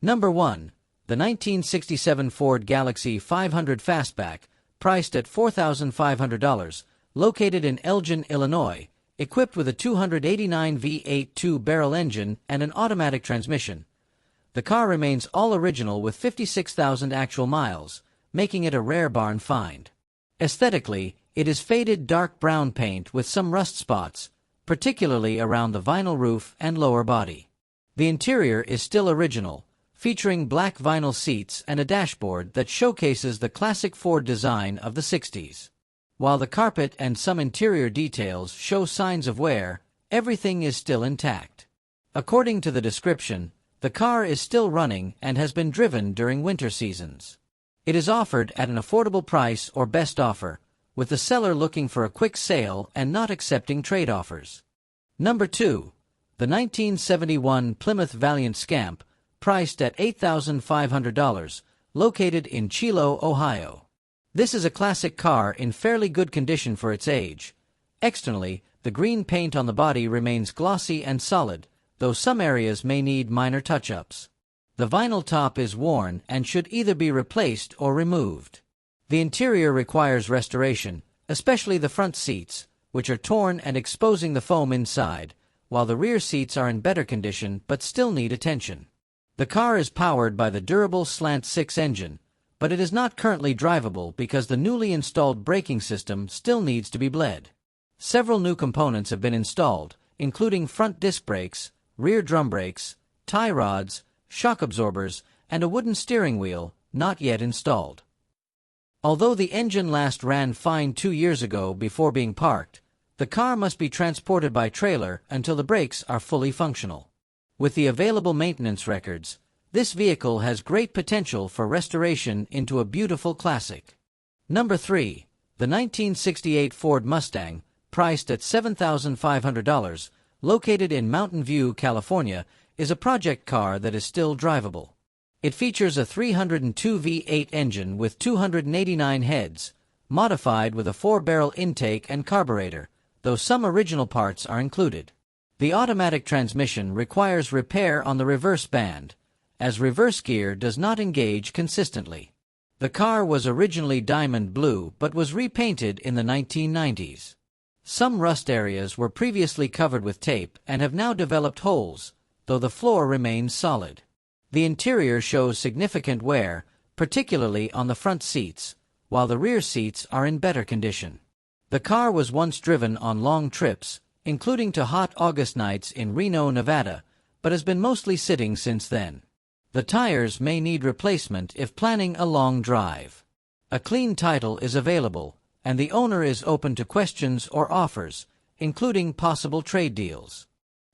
Number 1. The 1967 Ford Galaxie 500 Fastback, priced at $4,500, located in Elgin, Illinois, equipped with a 289 V8 two-barrel engine and an automatic transmission. The car remains all original with 56,000 actual miles, making it a rare barn find. Aesthetically, it is faded dark brown paint with some rust spots, particularly around the vinyl roof and lower body. The interior is still original, featuring black vinyl seats and a dashboard that showcases the classic Ford design of the 60s. While the carpet and some interior details show signs of wear, everything is still intact. According to the description, the car is still running and has been driven during winter seasons. It is offered at an affordable price or best offer, with the seller looking for a quick sale and not accepting trade offers. Number 2. The 1971 Plymouth Valiant Scamp, priced at $8,500, located in Chilo, Ohio. This is a classic car in fairly good condition for its age. Externally, the green paint on the body remains glossy and solid, though some areas may need minor touch-ups. The vinyl top is worn and should either be replaced or removed. The interior requires restoration, especially the front seats, which are torn and exposing the foam inside, while the rear seats are in better condition but still need attention. The car is powered by the durable Slant 6 engine, but it is not currently drivable because the newly installed braking system still needs to be bled. Several new components have been installed, including front disc brakes, rear drum brakes, tie rods, shock absorbers, and a wooden steering wheel, not yet installed. Although the engine last ran fine 2 years ago before being parked, the car must be transported by trailer until the brakes are fully functional. With the available maintenance records, this vehicle has great potential for restoration into a beautiful classic. Number 3. The 1968 Ford Mustang, priced at $7,500, located in Mountain View, California, is a project car that is still drivable. It features a 302 V8 engine with 289 heads, modified with a 4-barrel intake and carburetor, though some original parts are included. The automatic transmission requires repair on the reverse band, as reverse gear does not engage consistently. The car was originally diamond blue but was repainted in the 1990s. Some rust areas were previously covered with tape and have now developed holes, though the floor remains solid. The interior shows significant wear, particularly on the front seats, while the rear seats are in better condition. The car was once driven on long trips, including to hot August nights in Reno, Nevada, but has been mostly sitting since then. The tires may need replacement if planning a long drive. A clean title is available, and the owner is open to questions or offers, including possible trade deals.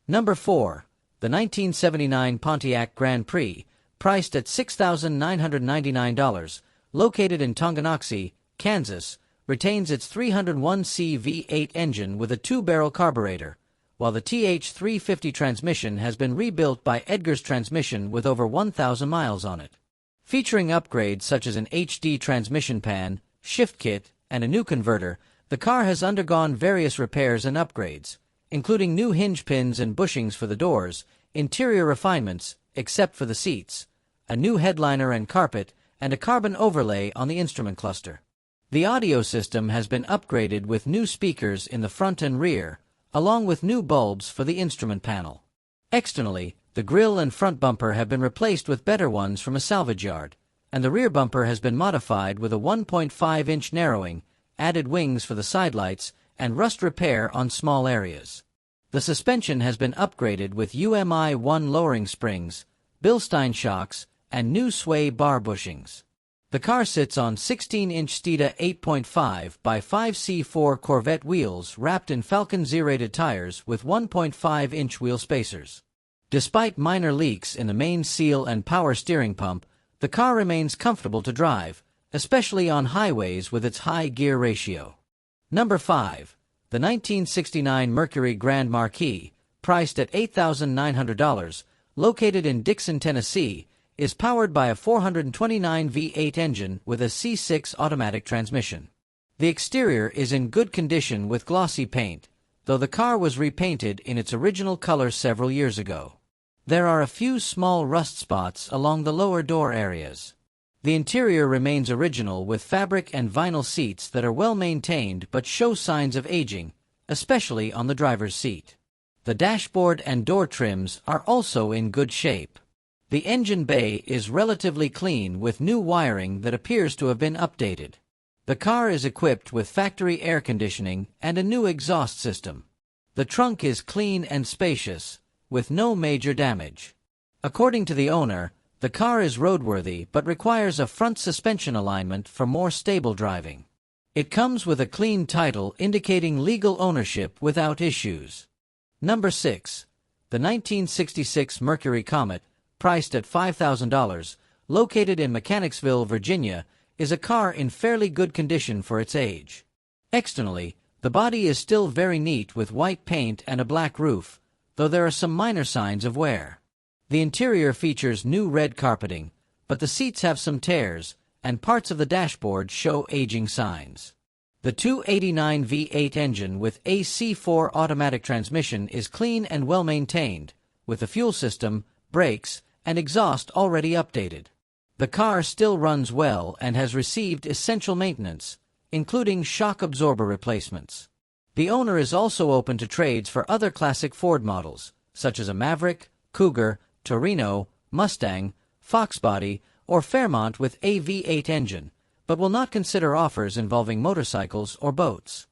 Number 4. The 1979 Pontiac Grand Prix, priced at $6,999, located in Tonganoxie, Kansas, retains its 301C V8 engine with a 2-barrel carburetor, while the TH350 transmission has been rebuilt by Edgar's Transmission with over 1,000 miles on it. Featuring upgrades such as an HD transmission pan, shift kit, and a new converter, the car has undergone various repairs and upgrades, including new hinge pins and bushings for the doors, interior refinements, except for the seats, a new headliner and carpet, and a carbon overlay on the instrument cluster. The audio system has been upgraded with new speakers in the front and rear, along with new bulbs for the instrument panel. Externally, the grille and front bumper have been replaced with better ones from a salvage yard, and the rear bumper has been modified with a 1.5-inch narrowing, added wings for the sidelights, and rust repair on small areas. The suspension has been upgraded with UMI-1 lowering springs, Bilstein shocks, and new sway bar bushings. The car sits on 16-inch Steeda 8.5 by 5C4 Corvette wheels wrapped in Falcon Z-rated tires with 1.5-inch wheel spacers. Despite minor leaks in the main seal and power steering pump, the car remains comfortable to drive, especially on highways with its high gear ratio. Number 5. The 1969 Mercury Grand Marquis, priced at $8,900, located in Dixon, Tennessee, is powered by a 429 V8 engine with a C6 automatic transmission. The exterior is in good condition with glossy paint, though the car was repainted in its original color several years ago. There are a few small rust spots along the lower door areas. The interior remains original with fabric and vinyl seats that are well maintained but show signs of aging, especially on the driver's seat. The dashboard and door trims are also in good shape. The engine bay is relatively clean with new wiring that appears to have been updated. The car is equipped with factory air conditioning and a new exhaust system. The trunk is clean and spacious, with no major damage. According to the owner, the car is roadworthy but requires a front suspension alignment for more stable driving. It comes with a clean title indicating legal ownership without issues. Number 6. The 1966 Mercury Comet, priced at $5,000, located in Mechanicsville, Virginia, is a car in fairly good condition for its age. Externally, the body is still very neat with white paint and a black roof, though there are some minor signs of wear. The interior features new red carpeting, but the seats have some tears, and parts of the dashboard show aging signs. The 289 V8 engine with AC4 automatic transmission is clean and well maintained, with the fuel system, brakes, and exhaust already updated. The car still runs well and has received essential maintenance, including shock absorber replacements. The owner is also open to trades for other classic Ford models, such as a Maverick, Cougar, Torino, Mustang, Fox Body, or Fairmont with a V8 engine, but will not consider offers involving motorcycles or boats.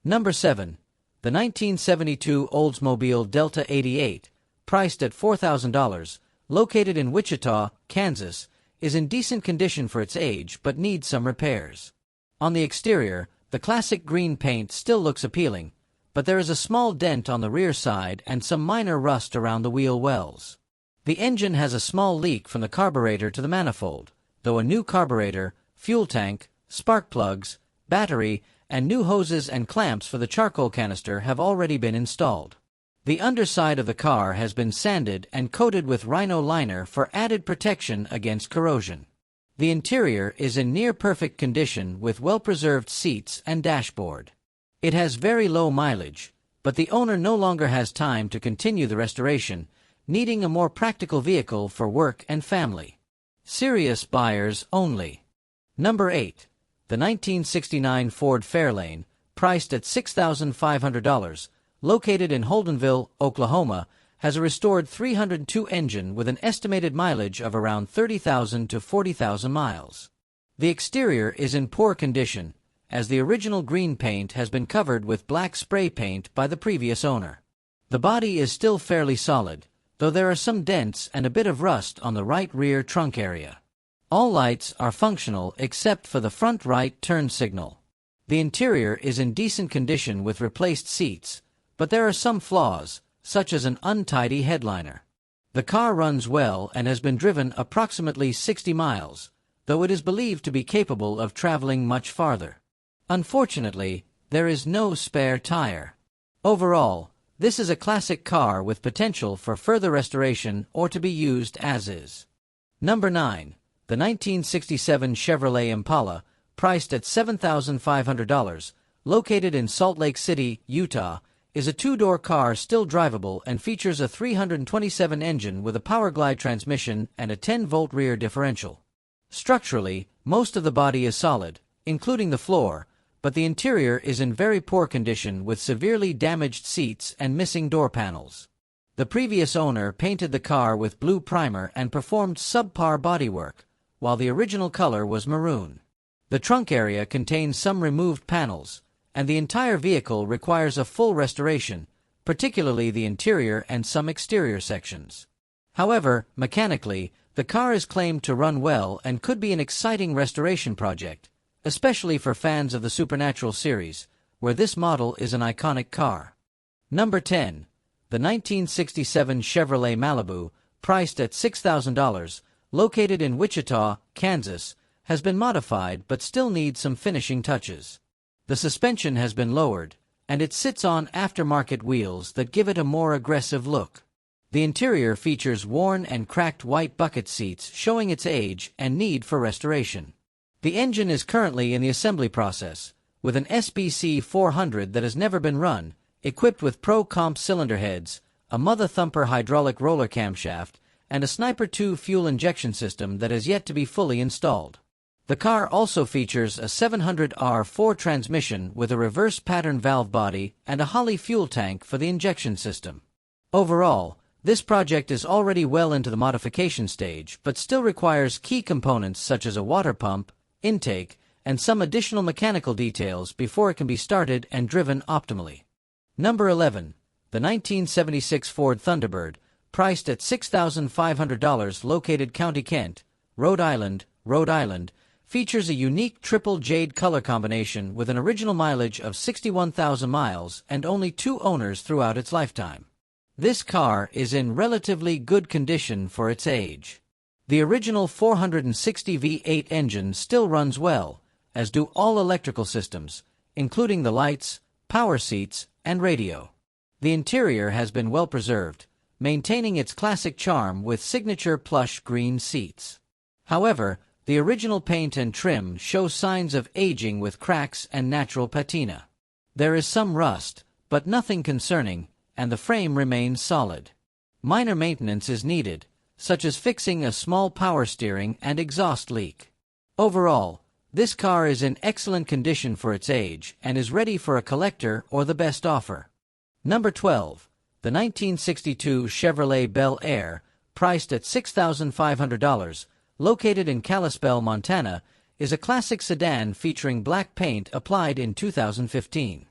Number 7. The 1972 Oldsmobile Delta 88, priced at $4,000, located in Wichita, Kansas, is in decent condition for its age but needs some repairs. On the exterior, the classic green paint still looks appealing, but there is a small dent on the rear side and some minor rust around the wheel wells. The engine has a small leak from the carburetor to the manifold, though a new carburetor, fuel tank, spark plugs, battery, and new hoses and clamps for the charcoal canister have already been installed. The underside of the car has been sanded and coated with Rhino liner for added protection against corrosion. The interior is in near-perfect condition with well-preserved seats and dashboard. It has very low mileage, but the owner no longer has time to continue the restoration, needing a more practical vehicle for work and family. Serious buyers only. Number 8. The 1969 Ford Fairlane, priced at $6,500, located in Holdenville, Oklahoma, has a restored 302 engine with an estimated mileage of around 30,000 to 40,000 miles. The exterior is in poor condition, as the original green paint has been covered with black spray paint by the previous owner. The body is still fairly solid, though there are some dents and a bit of rust on the right rear trunk area. All lights are functional except for the front right turn signal. The interior is in decent condition with replaced seats, but there are some flaws, such as an untidy headliner. The car runs well and has been driven approximately 60 miles, though it is believed to be capable of traveling much farther. Unfortunately, there is no spare tire. Overall, this is a classic car with potential for further restoration or to be used as is. Number 9. The 1967 Chevrolet Impala, priced at $7,500, located in Salt Lake City, Utah, is a two-door car still drivable and features a 327 engine with a Powerglide transmission and a 10-volt rear differential. Structurally, most of the body is solid, including the floor, but the interior is in very poor condition with severely damaged seats and missing door panels. The previous owner painted the car with blue primer and performed subpar bodywork, while the original color was maroon. The trunk area contains some removed panels, and the entire vehicle requires a full restoration, particularly the interior and some exterior sections. However, mechanically, the car is claimed to run well and could be an exciting restoration project, especially for fans of the Supernatural series, where this model is an iconic car. Number 10. The 1967 Chevrolet Malibu, priced at $6,000, located in Wichita, Kansas, has been modified but still needs some finishing touches. The suspension has been lowered, and it sits on aftermarket wheels that give it a more aggressive look. The interior features worn and cracked white bucket seats showing its age and need for restoration. The engine is currently in the assembly process, with an SBC 400 that has never been run, equipped with Pro Comp cylinder heads, a Mother Thumper hydraulic roller camshaft, and a Sniper 2 fuel injection system that has yet to be fully installed. The car also features a 700R4 transmission with a reverse pattern valve body and a Holley fuel tank for the injection system. Overall, this project is already well into the modification stage, but still requires key components such as a water pump, intake, and some additional mechanical details before it can be started and driven optimally. Number 11. The 1976 Ford Thunderbird, priced at $6,500, located County Kent, Rhode Island, features a unique triple jade color combination with an original mileage of 61,000 miles and only 2 owners throughout its lifetime. This car is in relatively good condition for its age. The original 460 V8 engine still runs well, as do all electrical systems, including the lights, power seats, and radio. The interior has been well preserved, maintaining its classic charm with signature plush green seats. However, the original paint and trim show signs of aging with cracks and natural patina. There is some rust, but nothing concerning, and the frame remains solid. Minor maintenance is needed, such as fixing a small power steering and exhaust leak. Overall, this car is in excellent condition for its age and is ready for a collector or the best offer. Number 12. The 1962 Chevrolet Bel Air, priced at $6,500, located in Kalispell, Montana, is a classic sedan featuring black paint applied in 2015.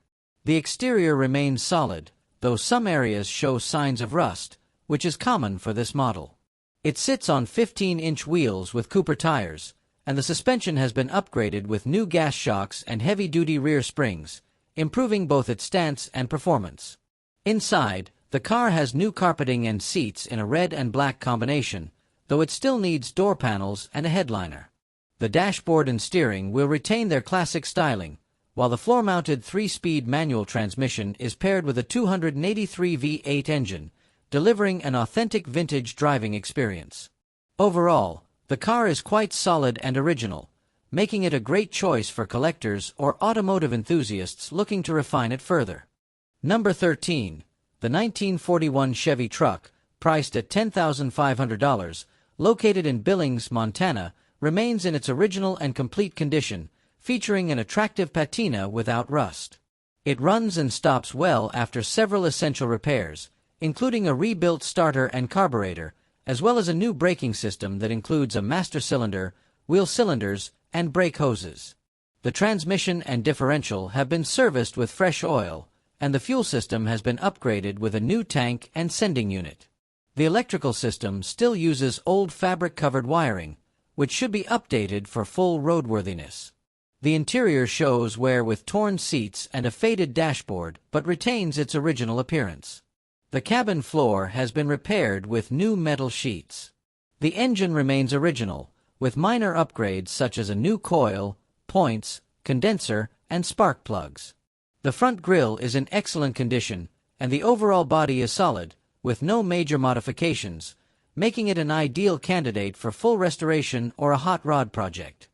The exterior remains solid, though some areas show signs of rust, which is common for this model. It sits on 15-inch wheels with Cooper tires, and the suspension has been upgraded with new gas shocks and heavy-duty rear springs, improving both its stance and performance. Inside, the car has new carpeting and seats in a red and black combination, though it still needs door panels and a headliner. The dashboard and steering will retain their classic styling, while the floor-mounted 3-speed manual transmission is paired with a 283 V8 engine, delivering an authentic vintage driving experience. Overall, the car is quite solid and original, making it a great choice for collectors or automotive enthusiasts looking to refine it further. Number 13. The 1941 Chevy truck, priced at $10,500, located in Billings, Montana, remains in its original and complete condition, featuring an attractive patina without rust. It runs and stops well after several essential repairs, including a rebuilt starter and carburetor, as well as a new braking system that includes a master cylinder, wheel cylinders, and brake hoses. The transmission and differential have been serviced with fresh oil, and the fuel system has been upgraded with a new tank and sending unit. The electrical system still uses old fabric-covered wiring, which should be updated for full roadworthiness. The interior shows wear with torn seats and a faded dashboard, but retains its original appearance. The cabin floor has been repaired with new metal sheets. The engine remains original, with minor upgrades such as a new coil, points, condenser, and spark plugs. The front grille is in excellent condition, and the overall body is solid, with no major modifications, making it an ideal candidate for full restoration or a hot rod project.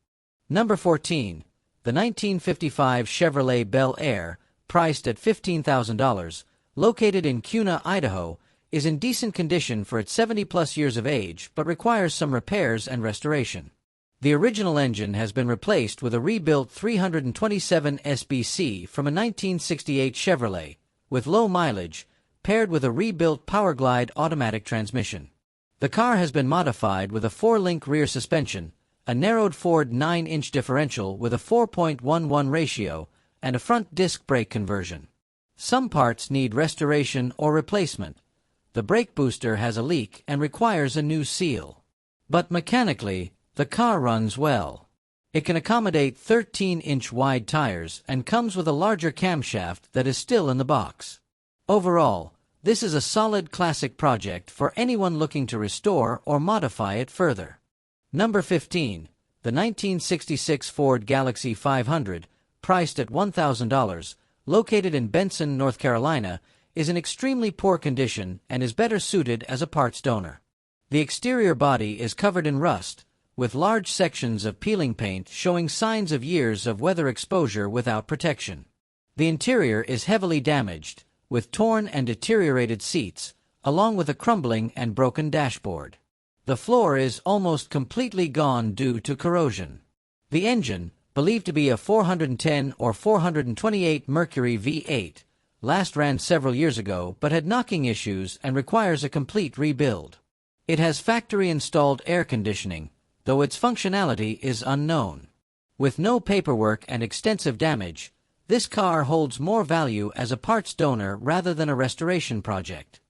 Number 14. The 1955 Chevrolet Bel Air, priced at $15,000, located in Kuna, Idaho, is in decent condition for its 70-plus years of age, but requires some repairs and restoration. The original engine has been replaced with a rebuilt 327 SBC from a 1968 Chevrolet, with low mileage, paired with a rebuilt Powerglide automatic transmission. The car has been modified with a 4-link rear suspension, a narrowed Ford 9-inch differential with a 4.11 ratio, and a front disc brake conversion. Some parts need restoration or replacement. The brake booster has a leak and requires a new seal. But mechanically, the car runs well. It can accommodate 13-inch wide tires and comes with a larger camshaft that is still in the box. Overall, this is a solid classic project for anyone looking to restore or modify it further. Number 15. The 1966 Ford Galaxy 500, priced at $1,000, located in Benson, North Carolina, is in extremely poor condition and is better suited as a parts donor. The exterior body is covered in rust, with large sections of peeling paint showing signs of years of weather exposure without protection. The interior is heavily damaged, with torn and deteriorated seats, along with a crumbling and broken dashboard. The floor is almost completely gone due to corrosion. The engine, believed to be a 410 or 428 Mercury V8, last ran several years ago but had knocking issues and requires a complete rebuild. It has factory-installed air conditioning, though its functionality is unknown. With no paperwork and extensive damage, this car holds more value as a parts donor rather than a restoration project.